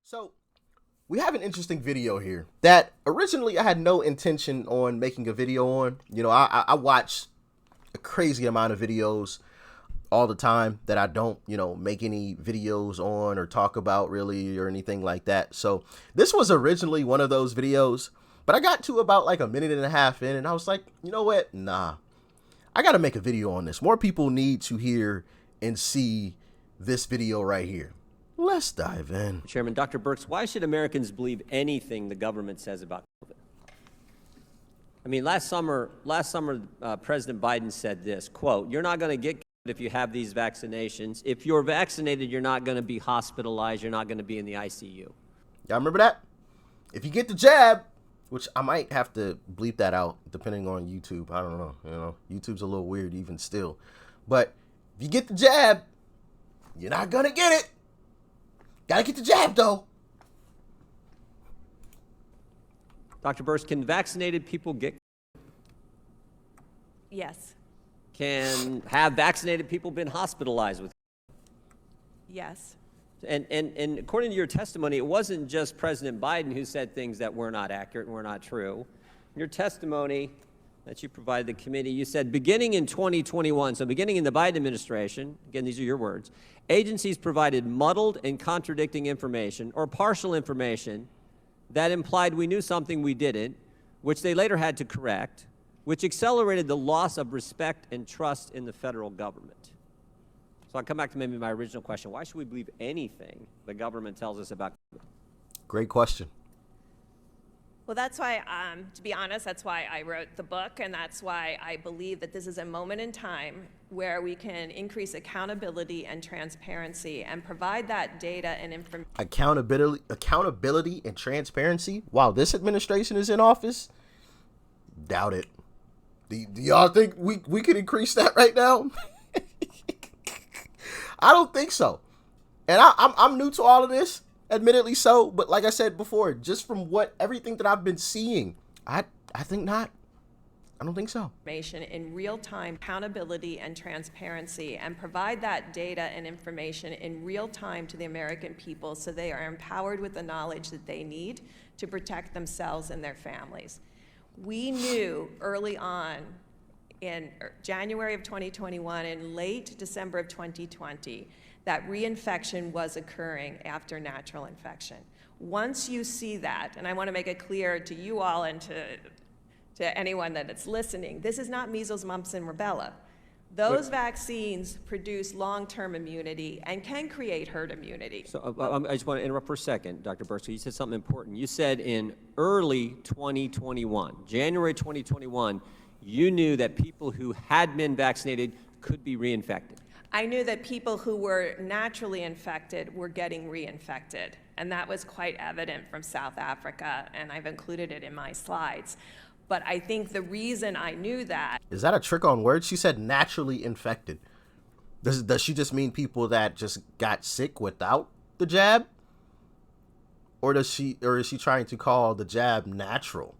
So we have an interesting video here that originally I had no intention on making a video on. I watch a crazy amount of videos all the time that I don't, make any videos on or talk about really or anything like that. So this was originally one of those videos, but I got to about like a minute and a half in and I was like, you know what? Nah, I got to make a video on this. More people need to hear and see this video right here. Let's dive in. Chairman, Dr. Birx, why should Americans believe anything the government says about COVID? I mean, last summer, President Biden said this, quote, "You're not going to get COVID if you have these vaccinations. If you're vaccinated, you're not going to be hospitalized. You're not going to be in the ICU." Y'all remember that? If you get the jab, which I might have to bleep that out depending on YouTube. I don't know. YouTube's a little weird even still. But if you get the jab, you're not going to get it. Gotta get the jab, though. Dr. Birx, can vaccinated people get? Yes. Have vaccinated people been hospitalized with? Yes. And according to your testimony, it wasn't just President Biden who said things that were not accurate and were not true. In your testimony that you provided the committee, you said beginning in 2021, so beginning in the Biden administration, again, these are your words, agencies provided muddled and contradicting information or partial information that implied we knew something we didn't, which they later had to correct, which accelerated the loss of respect and trust in the federal government. So I'll come back to maybe my original question. Why should we believe anything the government tells us about COVID? Great question. Well, that's why, to be honest, that's why I wrote the book, and that's why I believe that this is a moment in time where we can increase accountability and transparency and provide that data and information. Accountability and transparency while this administration is in office? Doubt it. Do y'all think we could increase that right now? I don't think so. And I'm new to all of this. Admittedly so, but like I said before, just from everything that I've been seeing, I think not. I don't think so. Information in real time, accountability and transparency, and provide that data and information in real time to the American people so they are empowered with the knowledge that they need to protect themselves and their families. We knew early on in January of 2021 and late December of 2020 that reinfection was occurring after natural infection. Once you see that, and I want to make it clear to you all and to anyone that is listening, this is not measles, mumps, and rubella. Those vaccines produce long-term immunity and can create herd immunity. So I just want to interrupt for a second, Dr. Birx. You said something important. You said in early 2021, January 2021, you knew that people who had been vaccinated could be reinfected. I knew that people who were naturally infected were getting reinfected, and that was quite evident from South Africa, and I've included it in my slides. But I think the reason I knew that... Is that a trick on words? She said naturally infected. Does she just mean people that just got sick without the jab? Or is she trying to call the jab natural?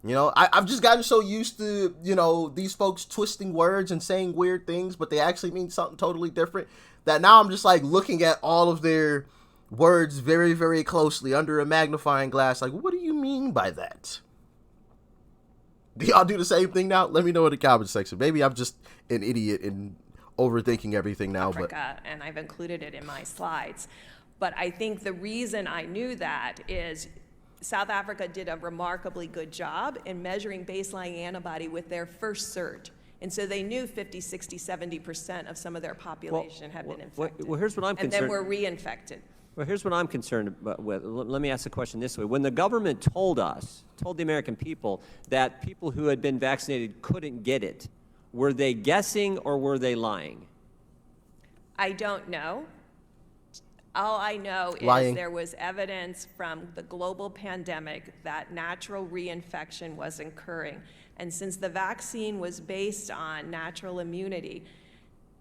I've just gotten so used to, these folks twisting words and saying weird things, but they actually mean something totally different, that now I'm just like looking at all of their words very, very closely under a magnifying glass. Like, what do you mean by that? Do y'all do the same thing now? Let me know in the comment section. Maybe I'm just an idiot and overthinking everything now. Africa, and I've included it in my slides. But I think the reason I knew that is South Africa did a remarkably good job in measuring baseline antibody with their first surge. And so they knew 50, 60, 70% of some of their population had been infected. Well, here's what I'm concerned. And then were reinfected. Well, here's what I'm concerned with. Let me ask the question this way. When the government told the American people that people who had been vaccinated couldn't get it, were they guessing or were they lying? I don't know. All I know is there was evidence from the global pandemic that natural reinfection was occurring. And since the vaccine was based on natural immunity,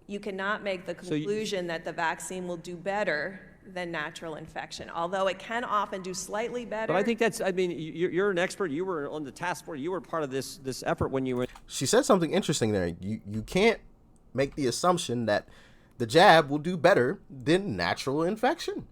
you cannot make the conclusion that the vaccine will do better than natural infection, although it can often do slightly better. But I think you're an expert. You were on the task force. You were part of this effort when you were. She said something interesting there. You can't make the assumption that the jab will do better than natural infection.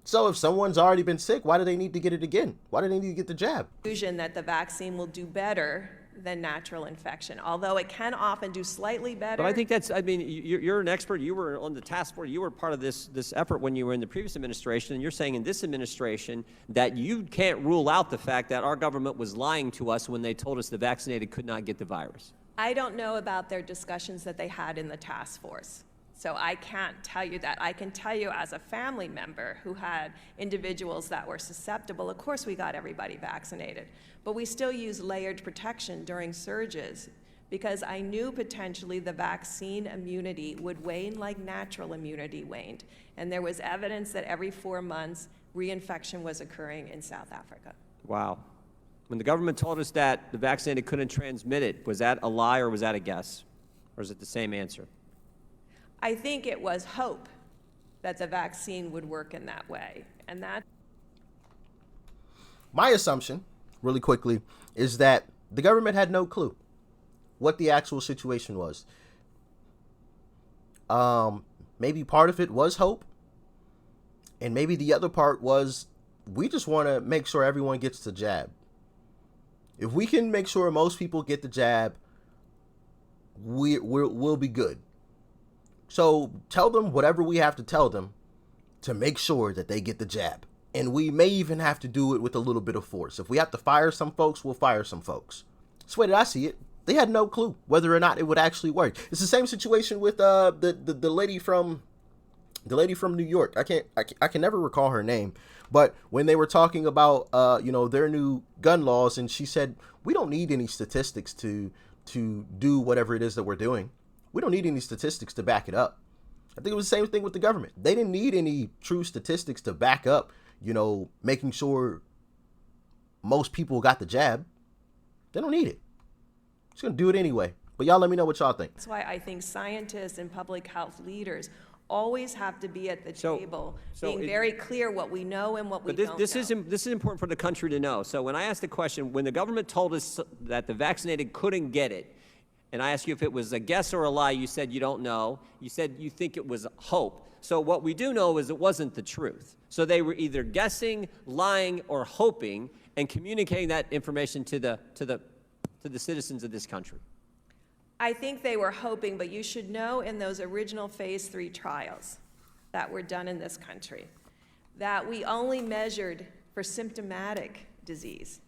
So if someone's already been sick, why do they need to get it again? Why do they need to get the jab? Conclusion that the vaccine will do better than natural infection, although it can often do slightly better. But I think that's, I mean, you're an expert. You were on the task force. You were part of this effort when you were in the previous administration, and you're saying in this administration that you can't rule out the fact that our government was lying to us when they told us the vaccinated could not get the virus. I don't know about their discussions that they had in the task force. So I can't tell you that. I can tell you as a family member who had individuals that were susceptible, of course we got everybody vaccinated, but we still used layered protection during surges because I knew potentially the vaccine immunity would wane like natural immunity waned. And there was evidence that every 4 months reinfection was occurring in South Africa. Wow. When the government told us that the vaccinated couldn't transmit it, was that a lie or was that a guess? Or is it the same answer? I think it was hope that the vaccine would work in that way. And that. My assumption, really quickly, is that the government had no clue what the actual situation was. Maybe part of it was hope. And maybe the other part was we just want to make sure everyone gets the jab. If we can make sure most people get the jab, we'll be good. So tell them whatever we have to tell them to make sure that they get the jab. And we may even have to do it with a little bit of force. If we have to fire some folks, we'll fire some folks. That's the way that I see it. They had no clue whether or not it would actually work. It's the same situation with the lady from New York. I can never recall her name, but when they were talking about their new gun laws, and she said we don't need any statistics to do whatever it is that we're doing. We don't need any statistics to back it up. I think it was the same thing with the government. They didn't need any true statistics to back up, making sure most people got the jab. They don't need it. Just gonna do it anyway. But y'all let me know what y'all think. That's why I think scientists and public health leaders always have to be at the table, being very clear what we know and what we don't know. This is important for the country to know. So when I asked the question, when the government told us that the vaccinated couldn't get it, and I asked you if it was a guess or a lie, you said you don't know. You said you think it was hope. So what we do know is it wasn't the truth. So they were either guessing, lying, or hoping, and communicating that information to the citizens of this country. I think they were hoping, but you should know in those original phase 3 trials that were done in this country that we only measured for symptomatic disease.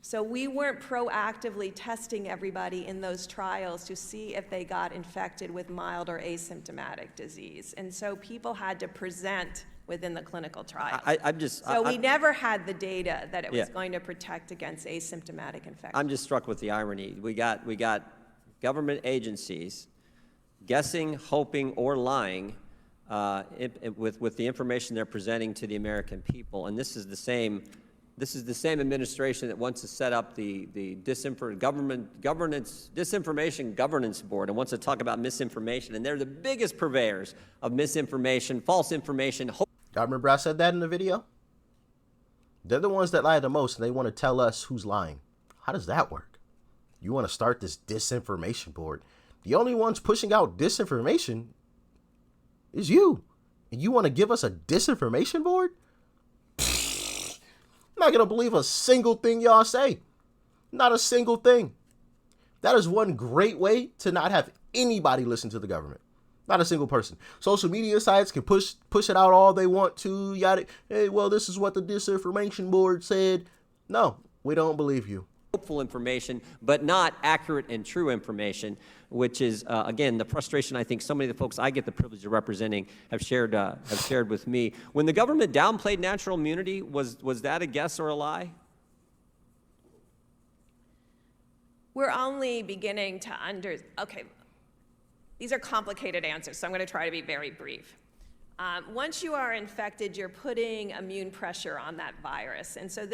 So we weren't proactively testing everybody in those trials to see if they got infected with mild or asymptomatic disease. And so people had to present within the clinical trials. We never had the data that it was going to protect against asymptomatic infection. I'm just struck with the irony. We got government agencies guessing, hoping, or lying with the information they're presenting to the American people. And this is the same administration that wants to set up the Disinformation Governance Board and wants to talk about misinformation. And they're the biggest purveyors of misinformation, false information. Y'all remember I said that in the video? They're the ones that lie the most, and they want to tell us who's lying. How does that work? You want to start this disinformation board. The only ones pushing out disinformation is you. And you want to give us a disinformation board? I'm not going to believe a single thing y'all say. Not a single thing. That is one great way to not have anybody listen to the government. Not a single person. Social media sites can push it out all they want to. Yada. Hey, well, this is what the disinformation board said. No, we don't believe you. Hopeful information, but not accurate and true information, which is, again, the frustration I think so many of the folks I get the privilege of representing have shared with me. When the government downplayed natural immunity, was that a guess or a lie? We're only beginning to okay, these are complicated answers, so I'm going to try to be very brief. Once you are infected, you're putting immune pressure on that virus. And so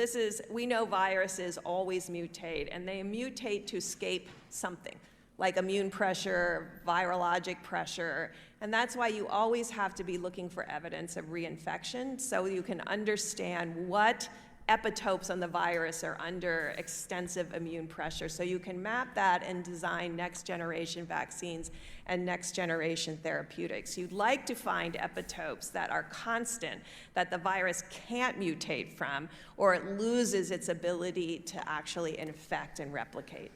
we know viruses always mutate, and they mutate to escape something, like immune pressure, virologic pressure. And that's why you always have to be looking for evidence of reinfection so you can understand what epitopes on the virus are under extensive immune pressure. So you can map that and design next generation vaccines and next generation therapeutics. You'd like to find epitopes that are constant, that the virus can't mutate from, or it loses its ability to actually infect and replicate.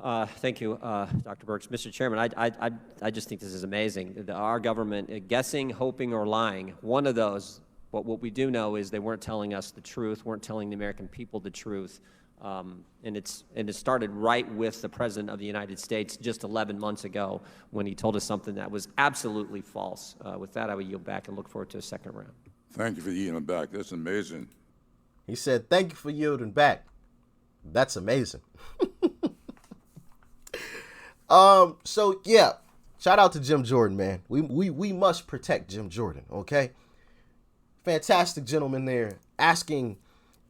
Thank you, Dr. Birx. Mr. Chairman, I just think this is amazing. Our government, guessing, hoping, or lying, one of those. But what we do know is they weren't telling us the truth, weren't telling the American people the truth. And it started right with the President of the United States just 11 months ago when he told us something that was absolutely false. With that, I will yield back and look forward to a second round. Thank you for yielding back. That's amazing. He said, thank you for yielding back. That's amazing. So yeah, shout out to Jim Jordan, man. We must protect Jim Jordan, okay? Fantastic gentleman there asking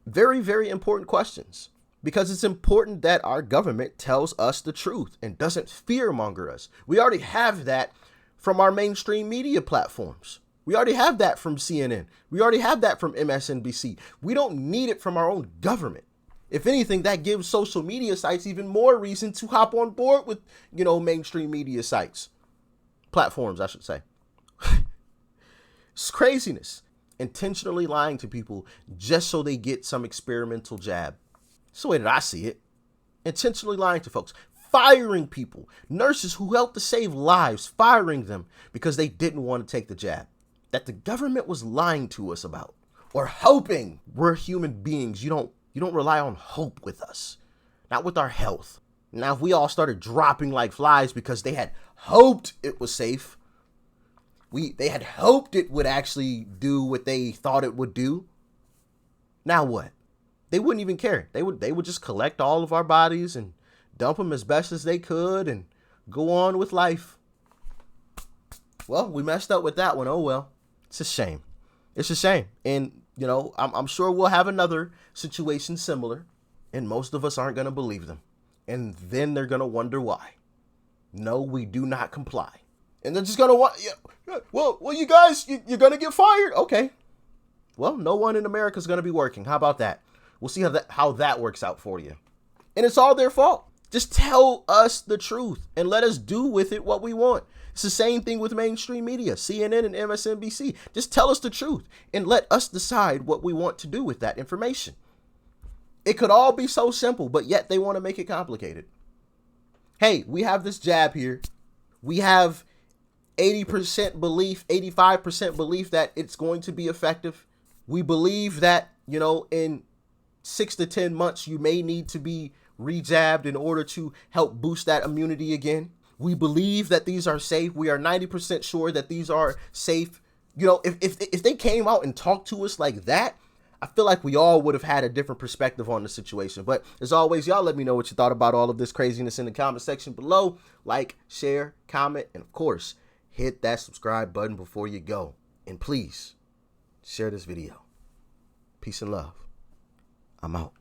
very, very important questions, because it's important that our government tells us the truth and doesn't fearmonger us. We already have that from our mainstream media platforms. We already have that from CNN. We already have that from MSNBC. We don't need it from our own government. If anything, that gives social media sites even more reason to hop on board with, mainstream media sites. Platforms, I should say. It's craziness. Intentionally lying to people just so they get some experimental jab. That's the way that I see it. Intentionally lying to folks. Firing people. Nurses who helped to save lives. Firing them because they didn't want to take the jab. That the government was lying to us about. Or hoping. We're human beings. You don't rely on hope with us. Not with our health. Now, if we all started dropping like flies because they had hoped it was safe, they had hoped it would actually do what they thought it would do, now what? They wouldn't even care. They would just collect all of our bodies and dump them as best as they could and go on with life. Well, we messed up with that one. Oh, well. It's a shame. It's a shame. And I'm sure we'll have another situation similar, and most of us aren't going to believe them. And then they're going to wonder why. No, we do not comply. And they're just going to want, well, you guys, you're going to get fired. Okay. Well, no one in America is going to be working. How about that? We'll see how that works out for you. And it's all their fault. Just tell us the truth and let us do with it what we want. It's the same thing with mainstream media, CNN and MSNBC. Just tell us the truth and let us decide what we want to do with that information. It could all be so simple, but yet they want to make it complicated. Hey, we have this jab here. We have 80% belief, 85% belief that it's going to be effective. We believe that, in 6 to 10 months, you may need to be rejabbed in order to help boost that immunity again. We believe that these are safe. We are 90% sure that these are safe. If they came out and talked to us like that, I feel like we all would have had a different perspective on the situation. But as always, y'all let me know what you thought about all of this craziness in the comment section below. Like, share, comment, and of course, hit that subscribe button before you go. And please, share this video. Peace and love. I'm out.